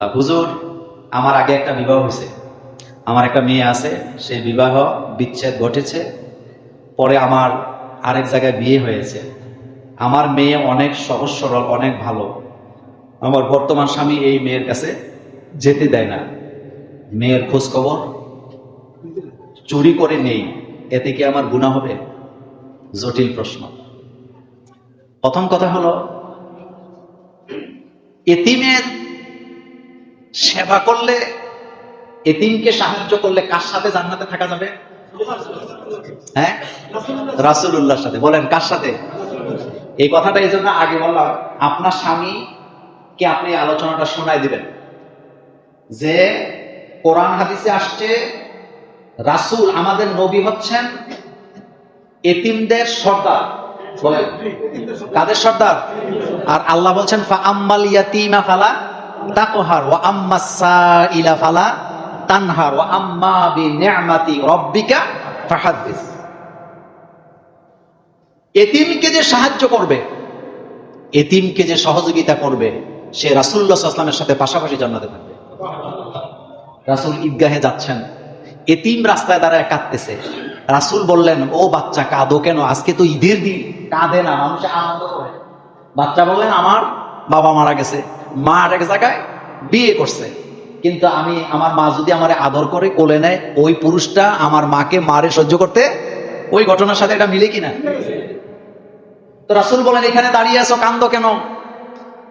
হুজুর, আমার আগে একটা বিবাহ হয়েছে, আমার একটা মেয়ে আছে, সেই বিবাহ বিচ্ছেদ ঘটেছে, পরে আমার আরেক জায়গায় বিয়ে হয়েছে। আমার মেয়ে অনেক সহজ সরল, অনেক ভালো। আমার বর্তমান স্বামী এই মেয়ের কাছে যেতে দেয় না, মেয়ের খোঁজ খবর চুরি করে নেই, এতে কি আমার গুনাহ হবে? জটিল প্রশ্ন। প্রথম কথা হলো, এতিমের সেবা করলে, এতিমকে সাহায্য করলে কার সাথে জান্নাতে থাকা যাবে? হ্যাঁ, রাসূলুল্লাহর সাথে। বলেন কার সাথে? এই কথাটা এই জন্য আগে বললাম, আপনার স্বামীকে আপনি আলোচনাটা শোনায় দিবেন যে কোরআন হাদিসে আসছে রাসূল, আমাদের নবী হচ্ছেন এতিমদের সর্দার। বলেন কাদের সর্দার? আর আল্লাহ বলছেন ফা আম্মাল ইয়াতীমা ফালা তাকহার ওয়া আম্মাস সাইলা ফালা তানহার ওয়া আম্মা বিনি'মাতি রাব্বিকা ফাহাদ্দিস। এতিমকে যে সাহায্য করবে, এতিমকে যে সহযোগিতা করবে, সে রাসূলুল্লাহ সাল্লাল্লাহু আলাইহি ওয়াসাল্লামের সাথে পাশাপাশি জান্নাতে থাকবে। রাসূল ঈদগাহে যাচ্ছেন, এতিম রাস্তায় দাঁড়ায় কাঁদতেছে। রাসূল বললেন, ও বাচ্চা কাঁদো কেন? আজকে তো ঈদের দিন। কাঁদে না, মানুষে আনন্দ করে। বাচ্চা বললেন, আমার বাবা মারা গেছে, মা আরেক জায়গায় বিয়ে করছে, কিন্তু আমার মা যদি আমারে আদর করে কোলে নেয়, ওই পুরুষটা আমার মাকে মারে সহ্য করতে, ওই ঘটনার সাথে এটা মিলে কিনা? তো রাসূল বলেন, এখানে দাঁড়িয়ে আছো, কান্দো কেন?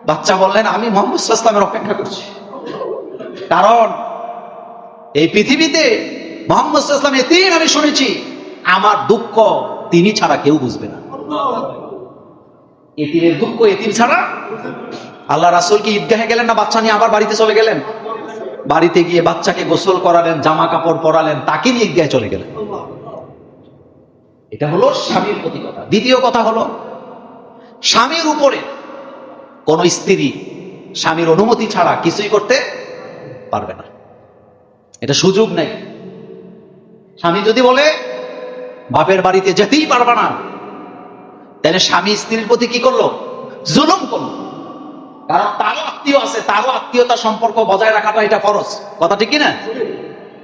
বাচ্চা বললেন, আমি মুহাম্মদ সাল্লাল্লাহু আলাইহি ওয়াসাল্লামের অপেক্ষা করছি, কারণ এই পৃথিবীতে মুহাম্মদ সাল্লাল্লাহু আলাইহি ওয়াসাল্লাম এতিম আমি শুনেছি, আমার দুঃখ তিনি ছাড়া কেউ বুঝবে না। এতিমের দুঃখ এতিম ছাড়া। আল্লাহ রাসূল কি ঈদগাহে গেলেন না বাচ্চা নিয়ে আবার বাড়িতে চলে গেলেন? বাড়িতে গিয়ে বাচ্চাকে গোসল করালেন, জামা কাপড় পরালেন, তাকে নিয়ে ঈদগাহে চলে গেলেন। এটা হলো স্বামীর প্রতি কথা। দ্বিতীয় কথা হলো, স্বামীর উপরে কোন স্ত্রী স্বামীর অনুমতি ছাড়া কিছুই করতে পারবে না, এটা সুযোগ নেই। স্বামী যদি বলে বাপের বাড়িতে যেতেই পারবে না, তাহলে স্বামী স্ত্রীর প্রতি কি করলো? জুলুম করলো। কারণ তারও আত্মীয় আছে, তারও আত্মীয়তা সম্পর্ক বজায় রাখাটা এটা ফরজ, কথা ঠিক কিনা?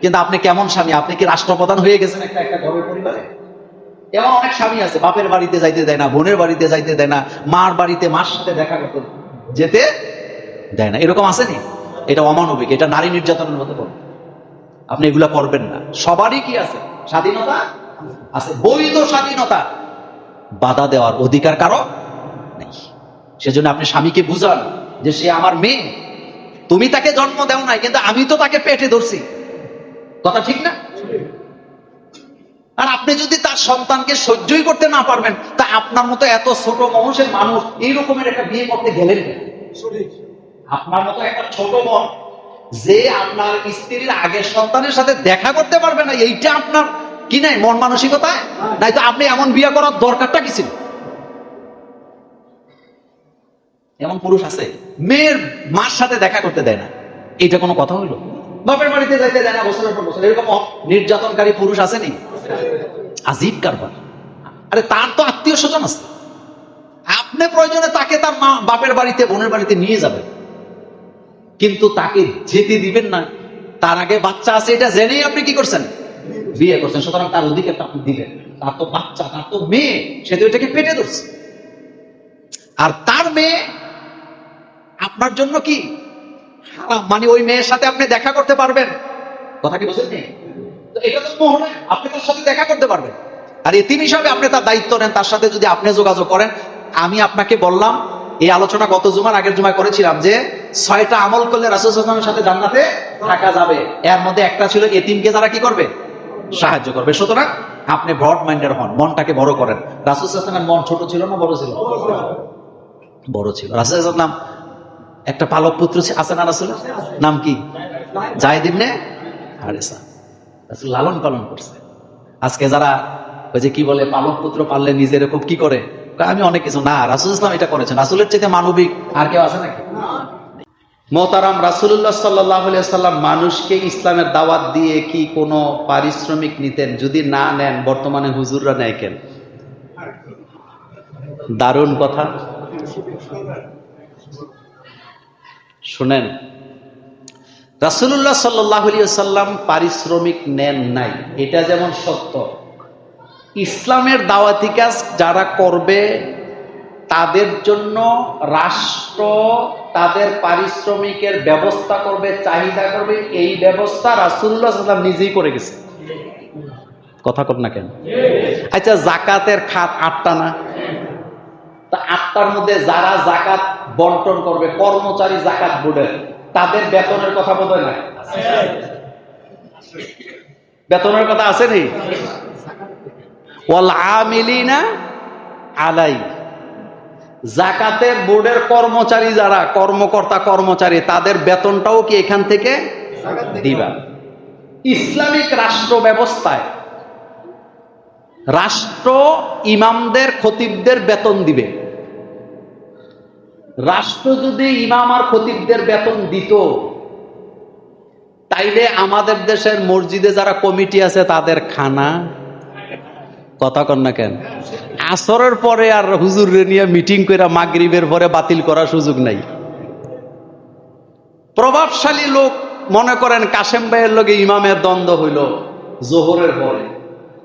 কিন্তু আপনি কেমন স্বামী? আপনি কি রাষ্ট্রপ্রধান হয়ে গেছেন একটা একটা ঘরের পরিবারে? এমন অনেক স্বামী আছে, বাপের বাড়িতে যাইতে দেয় না, বোনের বাড়িতে যাইতে দেয় না, মার বাড়িতে মার সাথে দেখা করতে যেতে দেয় না। এরকম আসেনি? এটা অমানবিক, এটা নারী নির্যাতনের মধ্যে পড়ে। আপনি এগুলা করবেন না। সবারই কি আছে? স্বাধীনতা আছে, বৈধ স্বাধীনতা। বাধা দেওয়ার অধিকার কারো নেই। সেজন্য আপনি স্বামীকে বুঝান যে সে আমার মেয়ে, তুমি তাকে জন্ম দেও নাই, কিন্তু আমি তো তাকে পেটে ধরছি, কথা ঠিক না? আর আপনি যদি তার সন্তানকে সহ্যই করতে না পারবেন, তা আপনার মতো এত ছোট মানুষের মানুষ এই রকমের একটা বিয়ে করতে গেলেন কেন? আপনার মতো একটা ছোট মন যে আপনার স্ত্রীর আগের সন্তানের সাথে দেখা করতে পারবে না, এইটা আপনার কি নাই মন মানসিকতায়? নাই তো আপনি এমন বিয়ে করার দরকারটা কি ছিল? এমন পুরুষ আছে, মেয়ের মার সাথে দেখা করতে দেয় না, এইটা কোনো কথা হইলো? বাপের বাড়িতে যাইতে দেয় না বছরের পর বছর, এরকম নির্যাতনকারী পুরুষ আসেনি? আজীব কারবার। আরে তার তো আত্মীয় স্বজন আছে, আপনি প্রয়োজনে তাকে তার মা বাপের বাড়িতে বোনের বাড়িতে নিয়ে যাবেন, কিন্তু তাকে যেতে দিবেন না। তার আগে বাচ্চা আছে এটা জেনেই আপনি কি করছেন? বিয়ে করছেন। সুতরাং তার অধিকারটা আপনি দিবেন। তার তো বাচ্চা, তার তো মেয়ে, সে তো এটাকে পেটে ধরছে। আর তার মেয়ে আপনার জন্য কি হারাম? মানে ওই মেয়ের সাথে আপনি দেখা করতে পারবেন, কথা কি বুঝেন? এটা তো মোহ না, আপনি তার সাথে দেখা করতে পারবেন। আর এতিম হিসাবে আপনি তার দায়িত্ব নেন, তার সাথে যদি আপনি যোগাযোগ করেন। আমি আপনাকে বললাম, এই আলোচনা গত জুমার আগের জুমায় করেছিলাম যে 6টা আমল করলে রাসূল সাল্লাল্লাহু আলাইহি ওয়াসাল্লামের সাথে জান্নাতে থাকা যাবে। এর মধ্যে একটা ছিল এতিমকে যারা কি করবে? সাহায্য করবে। সুতরাং আপনি ব্রড মাইন্ডের হন, মনটাকে বড় করেন। রাসূল সাল্লাল্লাহু আলাইহি ওয়াসাল্লামের মন ছোট ছিল না বড় ছিল? বড় ছিল। রাসূল সাল্লাল্লাহু আলাইহি ওয়াসাল্লাম একটা পালক পুত্র আছে না রাসূলের? নাম কি? যায়েদ ইবনে হারেসা। রাসূল লালন পালন করছে। আজকে যারা ওই যে কি বলে পালক পুত্র পাললে নিজের খুব কি করে, আমি অনেক কিছু না, রাসূল ইসলাম এটা করেছেন। রাসূলের চাইতে মানবিক আর কেউ আছে নাকি? মোহতারাম, রাসূলুল্লাহ সাল্লাল্লাহু আলাইহি ওয়াসাল্লাম মানুষকে ইসলামের দাওয়াত দিয়ে কি কোনো পারিশ্রমিক নিতেন? যদি না নেন, বর্তমানে হুজুররা নেয় কেন? দারুণ কথা। শুনেন, রাসূলুল্লাহ সাল্লাল্লাহু আলাইহি ওয়াসাল্লাম পারিশ্রমিক নেন নাই, এটা যেমন সত্য, ইসলামের দাওয়াতি কাজ যারা করবে তাদের জন্য রাষ্ট্র তাদের পারিশ্রমিকের ব্যবস্থা করবে, চাহিদা করবে, এই ব্যবস্থা রাসূলুল্লাহ সাল্লাল্লাহু আলাইহি ওয়াসাল্লাম নিজেই করে গেছে। কথা কর না কেন? আচ্ছা, জাকাতের খাত 8টা না? তা 8টার মধ্যে যারা জাকাত বন্টন করবে, কর্মচারী জাকাত বোর্ডের, তাদের বেতনের কথা বোধহয় নাই? বেতনের কথা আছে নি? ওয়াল আমিলিনা আলাই, জাকাতের বোর্ডের কর্মচারী যারা, কর্মকর্তা কর্মচারী, তাদের বেতনটাও কি এখান থেকে দিবা? ইসলামিক রাষ্ট্র ব্যবস্থায় রাষ্ট্র ইমামদের খতিবদের বেতন দিবে। রাষ্ট্র যদি ইমাম আর খতিবদের বেতন দিত, তাইলে আমাদের দেশের মসজিদে যারা কমিটি আছে তাদের খানা, কথা কন না কেন? আসরের পরে আর হুজুরে নিয়ে মিটিং করে মাগরিবের পরে বাতিল করার সুযোগ নাই। প্রভাবশালী লোক মনে করেন কাশেম ভাইয়ের লগে ইমামের দ্বন্দ্ব হইল জোহরের পরে,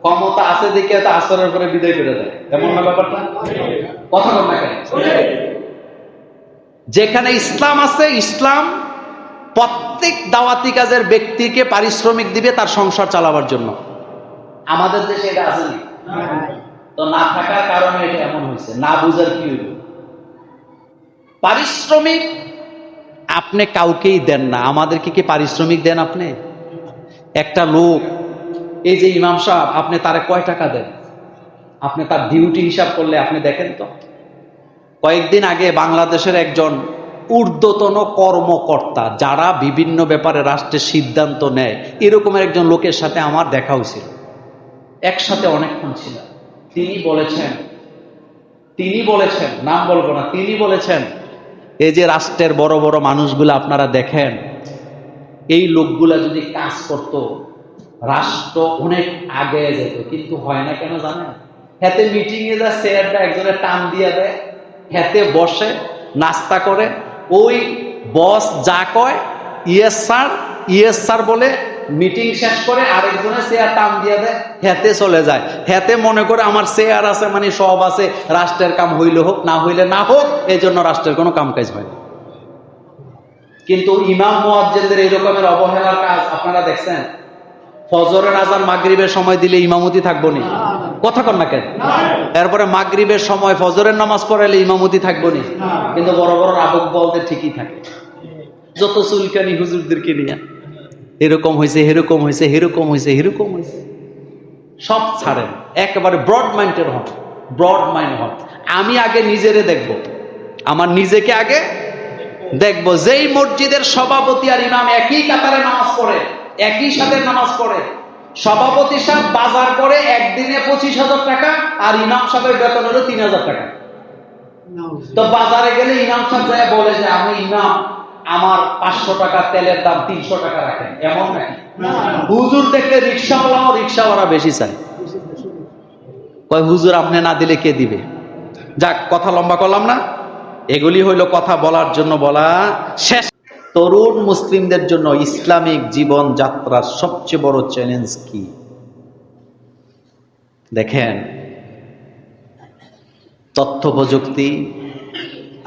ক্ষমতা আছে দেখে তো আসরের পরে বিদায় করে দেয়, এমন না ব্যাপারটা? কথা কন না কেন? যেখানে ইসলাম আছে, ইসলাম প্রত্যেক দাওয়াতি কাজের ব্যক্তিকে পারিশ্রমিক দিবে তার সংসার চালাবার জন্য। আমাদের দেশে এটা আছে না, তো না থাকার কারণে এটা এমন হয়েছে। না বুঝার কি হইল? পারিশ্রমিক আপনি কাউকেই দেন না, আমাদেরকে কি পারিশ্রমিক দেন আপনি? একটা লোক, এই যে ইমাম সাহেব, আপনি তারে কয় টাকা দেন? আপনি তার ডিউটি হিসাব করলে আপনি দেখেন তো। কয়েকদিন আগে বাংলাদেশের একজন ঊর্ধ্বতন কর্মকর্তা, যারা বিভিন্ন ব্যাপারে রাষ্ট্রের সিদ্ধান্ত নেয়, এরকমের একজন লোকের সাথে আমার দেখা হয়েছিল, একসাথে অনেকক্ষণ ছিল। তিনি বলেছেন, নাম বলবো না, তিনি বলেছেন, এই যে রাষ্ট্রের বড় বড় মানুষগুলো আপনারা দেখেন, এই লোকগুলা যদি কাজ করত রাষ্ট্র অনেক আগে যেত, কিন্তু হয় না কেন জানেন? হাতে মিটিং এ যা চেয়ারটা একজনের টান দিয়ে দেয়, হাতে বসে নাস্তা করে, ওই বস যা কয় ইয়েস স্যার বলে মিটিং শেষ করে আরেকজনের চেয়ার টান দিয়ে দেয়, হাতে চলে যায়। হাতে মনে করে আমার চেয়ার আছে মানে সব আছে, রাষ্ট্রের কাম হইলে হোক, না হইলে না হোক, এই জন্য রাষ্ট্রের কোনো কাম কাজ হয় না। কিন্তু ইমাম মুয়াজ্জিনদের এই রকমের অবহেলার কাজ আপনারা দেখছেন? ফজরের আজান মাগরিবের সময় দিলে ইমামতি থাকবো নি? কথা কন না কেন? এরপরে মাগরিবের সময় ফজরের নামাজ পড়াইলে ইমামতি থাকবো নি? কিন্তু বড় বড় রাবক বলতে ঠিকই থাকে, যত চুলকানি হুজুরদেরকে নিয়ে এরকম হয়েছে, এরকম হয়েছে, এরকম হয়েছে, এরকম হয়েছে, সব ছাড়েন, একেবারে ব্রড মাইন্ডের হন, ব্রড মাইন্ড হন। আমি আগে নিজেরে দেখব, আমার নিজেকে আগে দেখব। যেই মসজিদের সভাপতি আর ইমাম একই কাতারে নামাজ পড়ে, একই সাথে নামাজ পড়ে, সভাপতি সাহেব বাজার করে একদিনে 25,000 টাকা, আর ইমাম সাহেবের বেতন হলো 3,000 টাকা। তো বাজারে গেলে ইমাম সাহেব যায় বলে যে আমি ইমাম, আমার 500 টাকা তেলের দাম 300 টাকা রাখেন, এমন নাকি? হুজুর দেখলে রিক্সাওয়ালা বেশি চায়, কয় হুজুর আপনি না দিলে কে দিবে? যাক, কথা লম্বা করলাম না, এগুলি হইল কথা বলার জন্য বলা। শেষ, তরুণ মুসলিমদের জন্য ইসলামিক জীবন যাত্রার সবচেয়ে বড় চ্যালেঞ্জ কি? দেখেন, তথ্য প্রযুক্তি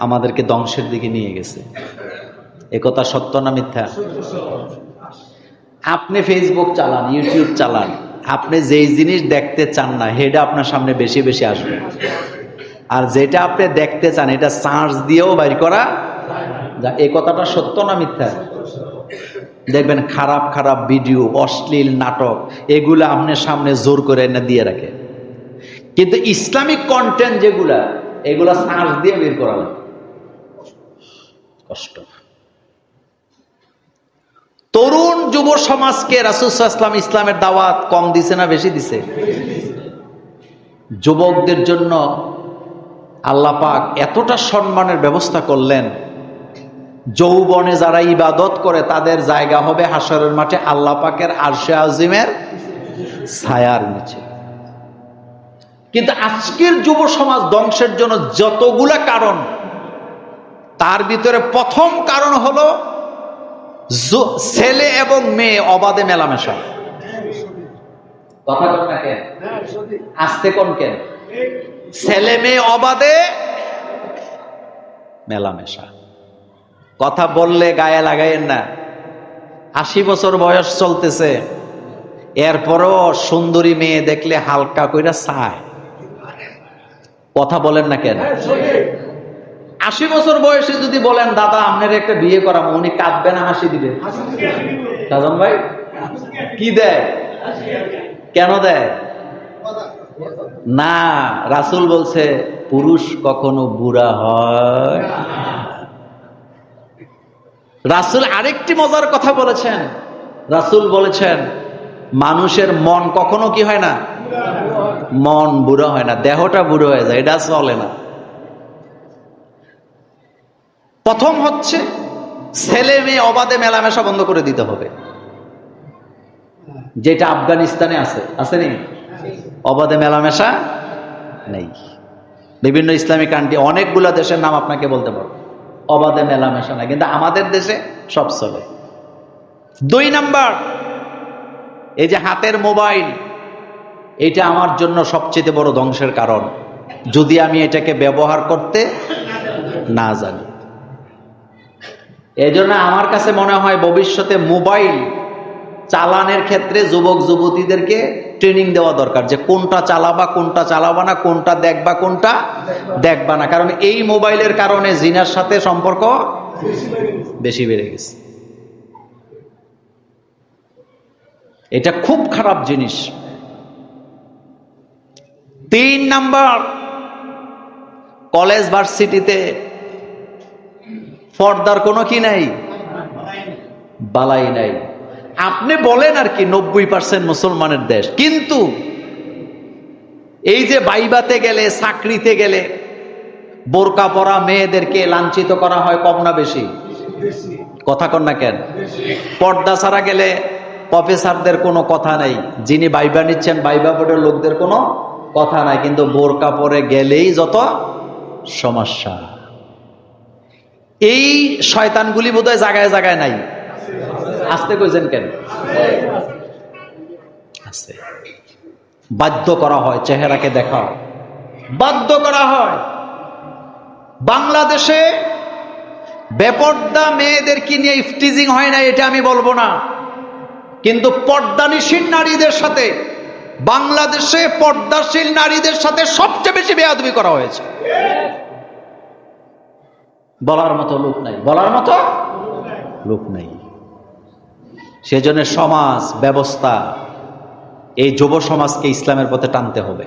আমাদেরকে ধ্বংসের দিকে নিয়ে গেছে। একথা সত্য না মিথ্যা? আপনি ফেসবুক চালান, ইউটিউব চালান, আপনি যেই জিনিস দেখতে চান না সেটা আপনার সামনে বেশি বেশি আসবে, আর যেটা আপনি দেখতে চান এটা সার্চ দিয়েও বাইর করা যায়। এই কথাটা সত্য না মিথ্যা? দেখবেন খারাপ খারাপ ভিডিও, অশ্লীল নাটক, এগুলা আপনার সামনে জোর করে এনে দিয়ে রাখে, কিন্তু ইসলামিক কন্টেন্ট যেগুলা, এগুলা সার্চ দিয়ে বের করা লাগে, কষ্ট। তরুণ যুব সমাজকে রাসূল সাল্লাল্লাহু আলাইহি ওয়াসাল্লাম ইসলামের দাওয়াত কম দিছে না বেশি দিছে? যুবকদের জন্য আল্লাহ পাক এতটা সম্মানের ব্যবস্থা করলেন, যৌবনে যারা ইবাদত করে তাদের জায়গা হবে হাশরের মাঠে আল্লাহ পাকের আরশে আজিমের ছায়ার নিচে। কিন্তু আজকের যুব সমাজ ধ্বংসের জন্য যতগুলা কারণ, তার ভিতরে প্রথম কারণ হলো ছেলে এবং মেয়ে অবাধে মেলামেশা। কথা বল না কেন? আসতে কোন কেন? ছেলে মেয়ে অবাধে মেলামেশা। কথা বললে গায়ে লাগাইয়েন না। 80 বছর বয়স চলতেছে, এরপরও সুন্দরী মেয়ে দেখলে হালকা কইরা চায়। কথা বলেন না কেন? 80 বছর বয়সে যদি বলেন দাদা আপনার একটা বিয়ে করাম, উনি কাঁদবে না হাসি দিবে? সাজন ভাই কি দেয়? কেন দেয় না? রাসূল বলছে পুরুষ কখনো বুড়া হয়। রাসূল আরেকটি মজার কথা বলেছেন। রাসূল বলেছেন মানুষের মন কখনো কি হয় না? মন বুড়ো হয় না, দেহটা বুড়ো হয়ে যায়, এটা চলে না। প্রথম হচ্ছে ছেলে মেয়ে অবাধে মেলামেশা বন্ধ করে দিতে হবে, যেটা আফগানিস্তানে আছে নেই? অবাধে মেলামেশা নেই। বিভিন্ন ইসলামিক কান্ট্রি, অনেকগুলা দেশের নাম আপনাকে বলতে পারবো, অবাধে মেলামেশা নাই, কিন্তু আমাদের দেশে সব চলে। 2 নাম্বার, এই যে হাতের মোবাইল, এটা আমার জন্য সবচেয়ে বড় ধ্বংসের কারণ, যদি আমি এটাকে ব্যবহার করতে না জানি। এই জন্য আমার কাছে মনে হয় ভবিষ্যতে মোবাইল চালানের ক্ষেত্রে যুবক যুবতীদেরকে ট্রেনিং দেওয়া দরকার, যে কোনটা চালাবা কোনটা চালাবা না, কোনটা দেখবা কোনটা দেখবা না। কারণ এই মোবাইলের কারণে জিনার সাথে সম্পর্ক বেশি বেড়ে গেছে। এটা খুব খারাপ জিনিস। 3 নাম্বার, কলেজ ভার্সিটিতে পর্দার কোনো কি নাই, বালাই নাই। আপনি বলেন আর কি 90% মুসলমানের দেশ, কিন্তু এই যে বাইবাতে গেলে, চাকরিতে গেলে বোরকা পরা মেয়েদেরকে লাঞ্ছিত করা হয়, কম না বেশি? কথা কন না কেন? পর্দা ছাড়া গেলে প্রফেসরদের কোনো কথা নাই, যিনি বাইবা নিচ্ছেন বাইবা বোর্ডের লোকদের কোনো কথা নাই, কিন্তু বোরকা পরে গেলেই যত সমস্যা। এই শয়তানগুলি বোধহয় জায়গায় জায়গায় নাই। আসতে কইছেন কেন? আছে। বাধ্য করা হয়, চেহারাকে দেখা বাধ্য করা হয়। বাংলাদেশে বেপর্দা মেয়েদেরকে নিয়ে ইফটিজিং হয় না, এটা আমি বলবো না, কিন্তু পর্দানিশীল নারীদের সাথে, বাংলাদেশে পর্দাশীল নারীদের সাথে সবচেয়ে বেশি বেয়াদবি করা হয়েছে। বলার মতো লোক নাই, বলার মতো লোক নাই। সেজন্য সমাজ ব্যবস্থা, এই যুব সমাজকে ইসলামের পথে টানতে হবে।